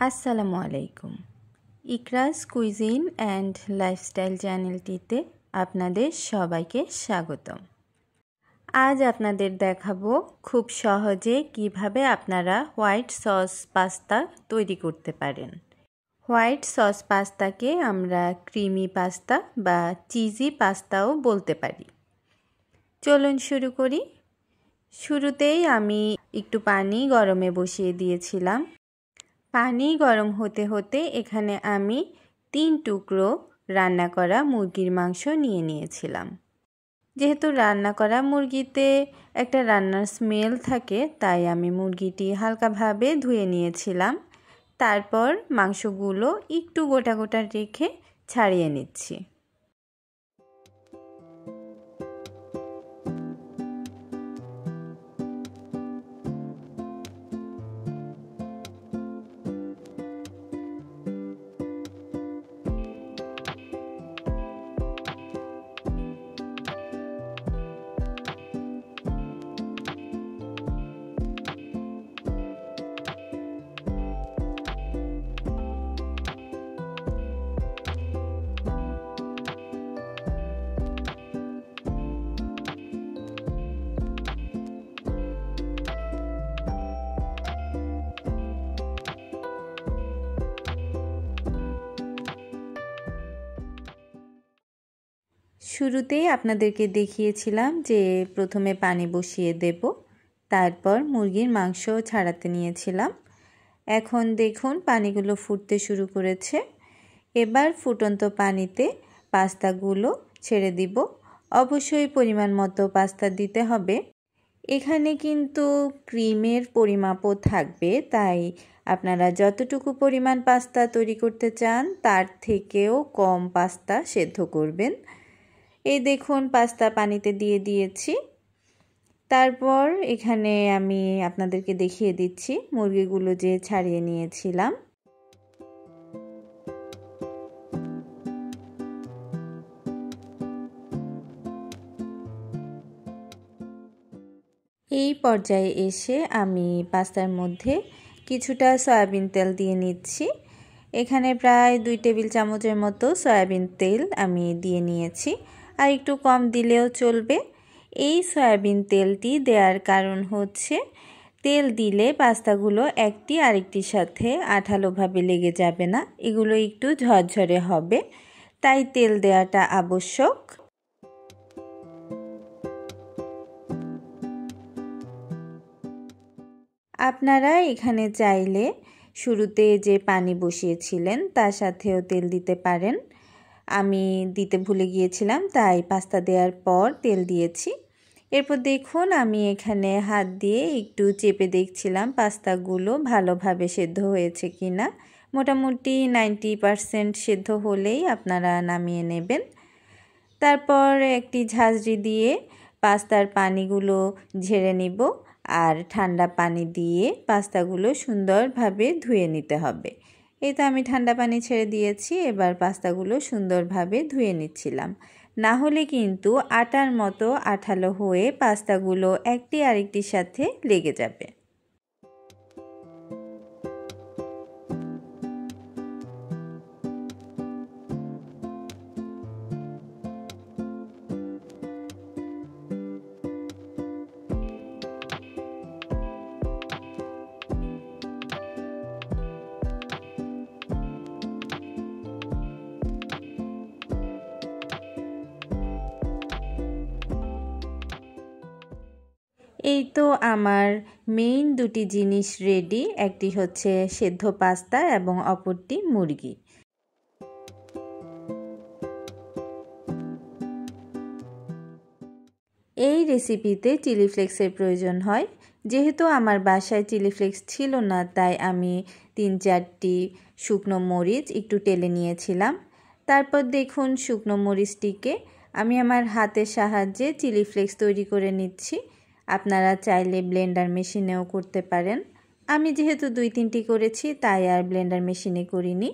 আসসালামু আলাইকুম। ইকরাস cuisine and lifestyle চ্যানেলটিতে আপনাদের সবাইকে স্বাগতম। আজ আপনাদের দেখাবো খুব সহজে কিভাবে আপনারা হোয়াইট সস পাস্তা তৈরি করতে পারেন। হোয়াইট সস পাস্তাকে আমরা ক্রিমি পাস্তা বা চিজি পাস্তাও বলতে পারি। চলুন শুরু করি। শুরুতেই আমি একটু পানি গরমে বসিয়ে দিয়েছিলাম। পানি গরম হতে হতে এখানে আমি 3 টুকরো রান্না করা মুরগির মাংস নিয়ে নিয়েছিলাম। যেহেতু রান্না করা মুরগিতে একটা রান্নার স্মেল থাকে, তাই আমি মুরগিটি হালকাভাবে ধুয়ে নিয়েছিলাম। তারপর মাংসগুলো একটু গোটা গোটা রেখে ছাড়িয়ে নিচ্ছি। শুরুতেই আপনাদেরকে দেখিয়েছিলাম যে প্রথমে পানি বসিয়ে দেব, তারপর মুরগির মাংস ছাড়াতে নিয়েছিলাম। এখন দেখুন পানিগুলো ফুটতে শুরু করেছে। এবার ফুটন্ত পানিতে পাস্তাগুলো ছেড়ে দিব। অবশ্যই পরিমাণ মতো পাস্তা দিতে হবে। এখানে কিন্তু ক্রিমের পরিমাপও থাকবে, তাই আপনারা যতটুকু পরিমাণ পাস্তা তৈরি করতে চান তার থেকেও কম পাস্তা সেদ্ধ করবেন। এই দেখুন পাস্তা পানিতে দিয়ে দিয়েছি। তারপর এখানে আমি আপনাদেরকে দেখিয়ে দিচ্ছি মুরগিগুলো যে ছাড়িয়ে নিয়েছিলাম। এই পর্যায়ে এসে আমি পাস্তার মধ্যে কিছুটা সয়াবিন তেল দিয়ে নিচ্ছি। এখানে প্রায় 2 টেবিল চামচের মতো সয়াবিন তেল আমি দিয়ে নিয়েছি, আর একটু কম দিলেও চলবে। এই সয়াবিন তেলটি দেওয়ার কারণ হচ্ছে তেল দিলে পাস্তাগুলো একটি আরেকটির সাথে আঠালোভাবে লেগে যাবে না, এগুলো একটু ঝরঝরে হবে, তাই তেল দেওয়াটা আবশ্যক। আপনারা এখানে চাইলে শুরুতে যে পানি বসিয়েছিলেন তার সাথেও তেল দিতে পারেন। আমি দিতে ভুলে গিয়েছিলাম, তাই পাস্তা দেওয়ার পর তেল দিয়েছি। এরপর দেখুন আমি এখানে হাত দিয়ে একটু চেপে দেখছিলাম পাস্তাগুলো ভালোভাবে সেদ্ধ হয়েছে কিনা। মোটামুটি 90% সেদ্ধ হলেই আপনারা নামিয়ে নেবেন। তারপর একটি ঝাঁঝরি দিয়ে পাস্তার পানিগুলো ঝেড়ে নিব, আর ঠান্ডা পানি দিয়ে পাস্তাগুলো সুন্দরভাবে ধুয়ে নিতে হবে। এই তো আমি ঠান্ডা পানি ছেড়ে দিয়েছি। এবার পাস্তাগুলো সুন্দরভাবে ধুয়ে নিচ্ছিলাম, না হলে কিন্তু আটার মতো আঠালো হয়ে পাস্তাগুলো একটি আরেকটির সাথে লেগে যাবে। এই তো আমার মেইন দুটি জিনিস রেডি, একটি হচ্ছে সেদ্ধ পাস্তা এবং অপরটি মুরগি। এই রেসিপিতে চিলি ফ্লেক্সের প্রয়োজন হয়। যেহেতু আমার বাসায় চিলি ফ্লেক্স ছিল না, তাই আমি 3-4টি শুকনো মরিচ একটু টেলে নিয়েছিলাম। তারপর দেখুন শুকনো মরিচটিকে আমি আমার হাতের সাহায্যে চিলি ফ্লেক্স তৈরি করে নিচ্ছি। আপনারা চাইলে ব্লেন্ডার মেশিনেও করতে পারেন। আমি যেহেতু 2-3টি করেছি, তাই আর ব্লেন্ডার মেশিনে করিনি।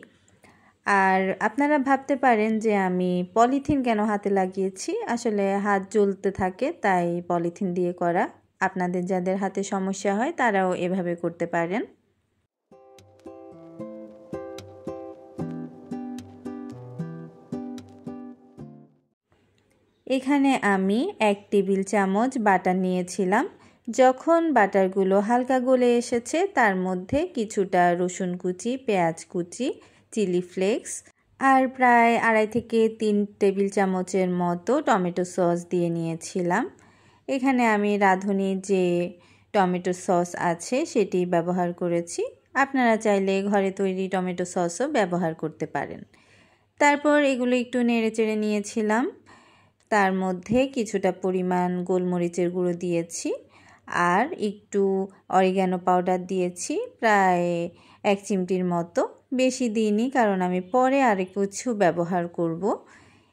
আর আপনারা ভাবতে পারেন যে আমি পলিথিন কেন হাতে লাগিয়েছি, আসলে হাত জ্বলতে থাকে তাই পলিথিন দিয়ে করা। আপনাদের যাদের হাতে সমস্যা হয় তারাও এভাবে করতে পারেন। এখানে আমি 1 টেবিল চামচ বাটার নিয়েছিলাম। যখন বাটারগুলো হালকা গলে এসেছে তার মধ্যে কিছুটা রসুন কুচি, পেঁয়াজ কুচি, চিলি ফ্লেক্স আর প্রায় 2.5 থেকে 3 টেবিল চামচের মতো টমেটো সস দিয়ে নিয়েছিলাম। এখানে আমি রাঁধুনির যে টমেটো সস আছে সেটি ব্যবহার করেছি। আপনারা চাইলে ঘরে তৈরি টমেটো সসও ব্যবহার করতে পারেন। তারপর এগুলো একটু নেড়েচেড়ে নিয়েছিলাম। তার মধ্যে কিছুটা পরিমাণ গোলমরিচের গুঁড়ো দিয়েছি আর একটু অরিগ্যানো পাউডার দিয়েছি, প্রায় 1 চিমটির মতো। বেশি দিইনি কারণ আমি পরে আর কিছু ব্যবহার করব।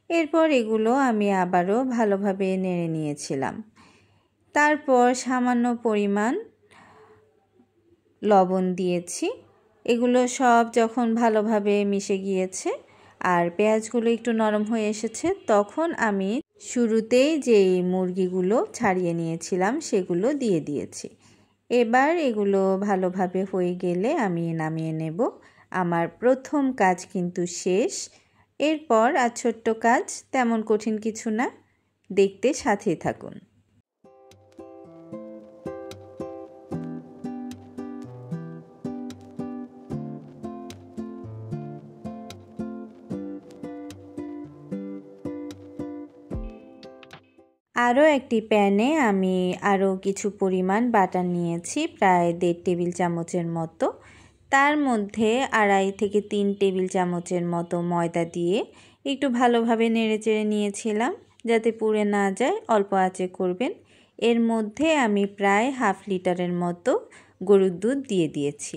এরপর এগুলো আমি আবারও ভালোভাবে নেড়ে নিয়েছিলাম। তারপর সামান্য পরিমাণ লবণ দিয়েছি। এগুলো সব যখন ভালোভাবে মিশে গিয়েছে আর পেঁয়াজগুলো একটু নরম হয়ে এসেছে, তখন আমি শুরুতেই যেই মুরগিগুলো ছাড়িয়ে নিয়েছিলাম সেগুলো দিয়ে দিয়েছি। এবার এগুলো ভালোভাবে হয়ে গেলে আমি নামিয়ে নেব। আমার প্রথম কাজ কিন্তু শেষ। এরপর আর ছোট্ট কাজ, তেমন কঠিন কিছু না, দেখতে সাথেই থাকুন। আরও একটি প্যানে আমি আরও কিছু পরিমাণ বাটার নিয়েছি, প্রায় 1.5 টেবিল চামচের মতো। তার মধ্যে 2.5 থেকে 3 টেবিল চামচের মতো ময়দা দিয়ে একটু ভালোভাবে নেড়েচেড়ে নিয়েছিলাম যাতে পুড়ে না যায়। অল্প আঁচে করবেন। এর মধ্যে আমি প্রায় 1/2 লিটারের মতো গরুর দুধ দিয়ে দিয়েছি।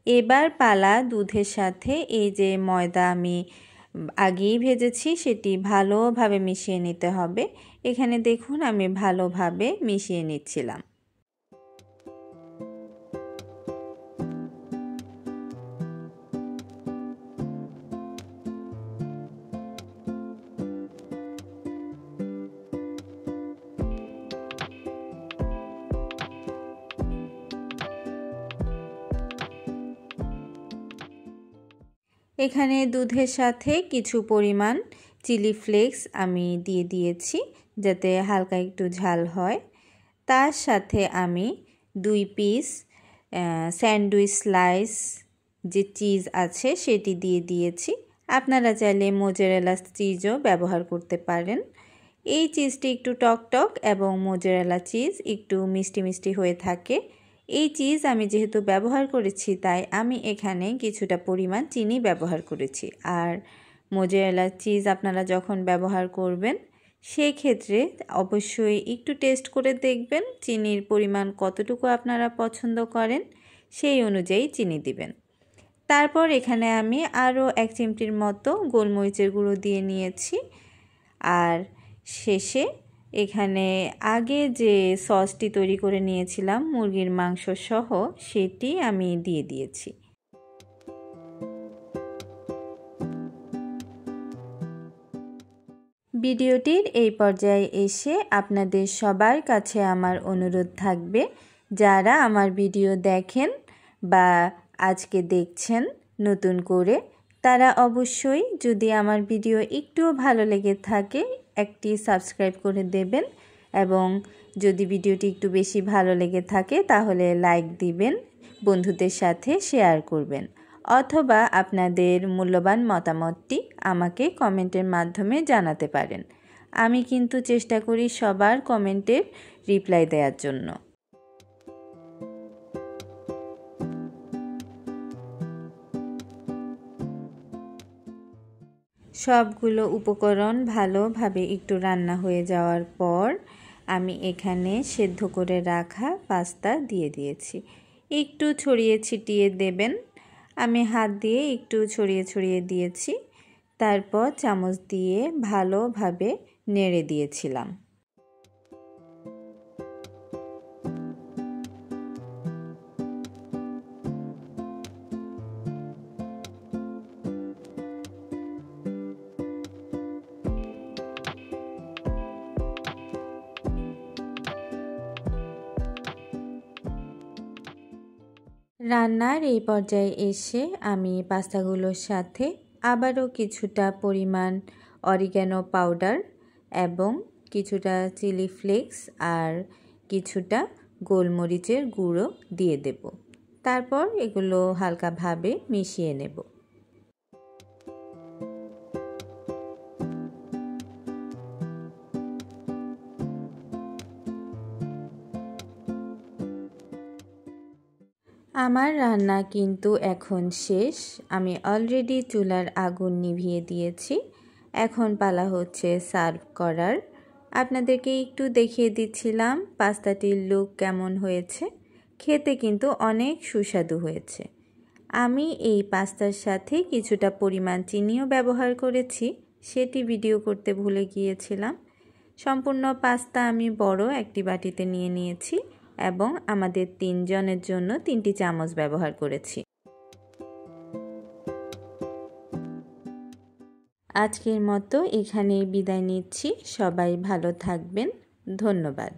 এবার পালা দুধের সাথে এই যে ময়দা আমি আগেই ভেজেছি সেটি ভালোভাবে মিশিয়ে নিতে হবে। এখানে দেখুন আমি ভালোভাবে মিশিয়ে নিচ্ছিলাম। এখানে দুধের সাথে কিছু পরিমাণ চিলি ফ্লেক্স আমি দিয়ে দিয়েছি যাতে হালকা একটু ঝাল হয়। তার সাথে আমি 2 পিস স্যান্ডউইচ স্লাইস যে চিজ আছে সেটি দিয়ে দিয়েছি। আপনারা চাইলে মোজারেলা চিজও ব্যবহার করতে পারেন। এই চিজটি একটু টকটক এবং মোজারেলা চিজ একটু মিষ্টি মিষ্টি হয়ে থাকে। এই চিজ আমি যেহেতু ব্যবহার করেছি তাই আমি এখানে কিছুটা পরিমাণ চিনি ব্যবহার করেছি। আর মোজারেলা চিজ আপনারা যখন ব্যবহার করবেন সেই ক্ষেত্রে অবশ্যই একটু টেস্ট করে দেখবেন চিনির পরিমাণ কতটুকু আপনারা পছন্দ করেন, সেই অনুযায়ী চিনি দিবেন। তারপর এখানে আমি আরও 1 চিমটির মতো গোলমরিচের গুঁড়ো দিয়ে নিয়েছি। আর শেষে এখানে আগে যে সসটি তৈরি করে নিয়েছিলাম মুরগির মাংস সহ সেটি আমি দিয়ে দিয়েছি। ভিডিওটির এই পর্যায়ে এসে আপনাদের সবার কাছে আমার অনুরোধ থাকবে, যারা আমার ভিডিও দেখেন বা আজকে দেখছেন নতুন করে, তারা অবশ্যই যদি আমার ভিডিও একটুও ভালো লেগে থাকে একটি সাবস্ক্রাইব করে দেবেন এবং যদি ভিডিওটি একটু বেশি ভালো লেগে থাকে তাহলে লাইক দিবেন, বন্ধুদের সাথে শেয়ার করবেন অথবা আপনাদের মূল্যবান মতামতটি আমাকে কমেন্টের মাধ্যমে জানাতে পারেন। আমি কিন্তু চেষ্টা করি সবার কমেন্টের রিপ্লাই দেওয়ার জন্য। সবগুলো উপকরণ ভালোভাবে একটু রান্না হয়ে যাওয়ার পর আমি এখানে সেদ্ধ করে রাখা পাস্তা দিয়ে দিয়েছি। একটু ছড়িয়ে ছিটিয়ে দেবেন। আমি হাত দিয়ে একটু ছড়িয়ে ছড়িয়ে দিয়েছি। তারপর চামচ দিয়ে ভালোভাবে নেড়ে দিয়েছিলাম। রান্নার এই পর্যায়ে এসে আমি পাস্তাগুলোর সাথে আবারও কিছুটা পরিমাণ অরিগ্যানো পাউডার এবং কিছুটা চিলি ফ্লেক্স আর কিছুটা গোলমরিচের গুঁড়ো দিয়ে দেব। তারপর এগুলো হালকাভাবে মিশিয়ে নেব। আমার রান্না কিন্তু এখন শেষ। আমি অলরেডি চুলার আগুন নিভিয়ে দিয়েছি। এখন পালা হচ্ছে সার্ভ করার। আপনাদেরকে একটু দেখিয়ে দিচ্ছিলাম পাস্তাটির লুক কেমন হয়েছে। খেতে কিন্তু অনেক সুস্বাদু হয়েছে। আমি এই পাস্তার সাথে কিছুটা পরিমাণ চিনিও ব্যবহার করেছি, সেটি ভিডিও করতে ভুলে গিয়েছিলাম। সম্পূর্ণ পাস্তা আমি বড় একটি বাটিতে নিয়ে নিয়েছি এবং আমাদের 3 জনের জন্য 3টি চামচ ব্যবহার করেছি। আজকের মতো এখানেই বিদায় নিচ্ছি। সবাই ভালো থাকবেন। ধন্যবাদ।